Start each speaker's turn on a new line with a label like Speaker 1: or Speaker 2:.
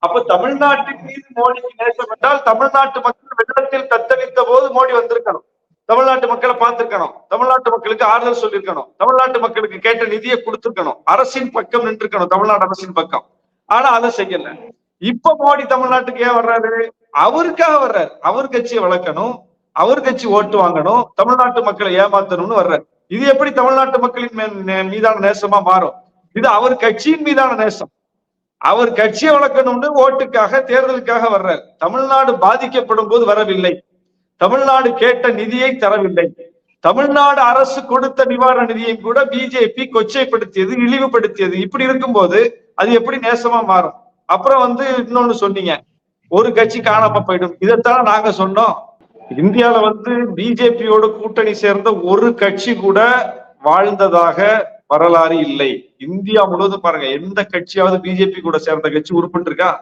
Speaker 1: அப்ப தமிழ்நாட்டின் மீது மோடிக்கு நேசம் என்றால் தமிழ்நாட்டு மக்கள் வெள்ளத்தில் தத்தளித்த போது மோடி வந்திருக்கணும். தமிழ்நாட்டு மக்களை பார்த்திருக்கணும். தமிழ்நாட்டு மக்களுக்கு ஆறுதல் சொல்லியிருக்கணும். தமிழ்நாட்டு மக்களுக்கு கேட்ட நிதியை கொடுத்திருக்கணும். அரசின் பக்கம் நின்றுக்கணும், தமிழ்நாடு அரசின் பக்கம். ஆனா அதை செய்யல. இப்ப மோடி தமிழ்நாட்டுக்கு ஏன் வர்றாரு? அவருக்காக வர்றாரு. அவர் கட்சியை வளர்க்கணும், அவர் கட்சி ஓட்டு வாங்கணும், தமிழ்நாட்டு மக்களை ஏமாத்தணும்னு வர்றாரு. இது எப்படி தமிழ்நாட்டு மக்களின் மீதான நேசமா மாறும்? இது அவர் கட்சியின் மீதான நேசம். அவர் கட்சியை வளர்க்கணும்னு ஓட்டுக்காக, தேர்தலுக்காக வர்றார். தமிழ்நாடு பாதிக்கப்படும் போது வரவில்லை. தமிழ்நாடு கேட்ட நிதியை தரவில்லை. தமிழ்நாடு அரசு கொடுத்த நிவாரண நிதியை கூட பிஜேபி கொச்சைப்படுத்தியது, இழிவுபடுத்தியது. இப்படி இருக்கும்போது அது எப்படி நேசமா மாறும்? அப்புறம் இன்னொன்னு சொன்னீங்க, ஒரு கட்சி காணாம போயிடும். இதைத்தான் நாங்க சொன்னோம். இந்தியால பிஜேபியோட கூட்டணி சேர்ந்த ஒரு கட்சி கூட வாழ்ந்ததாக வரலாறு இல்லை. இந்தியா முழுவதும் பாருங்க, எந்த கட்சியாவது பிஜேபி கூட சேர்ந்த கட்சி உருப்பட்டு இருக்கா?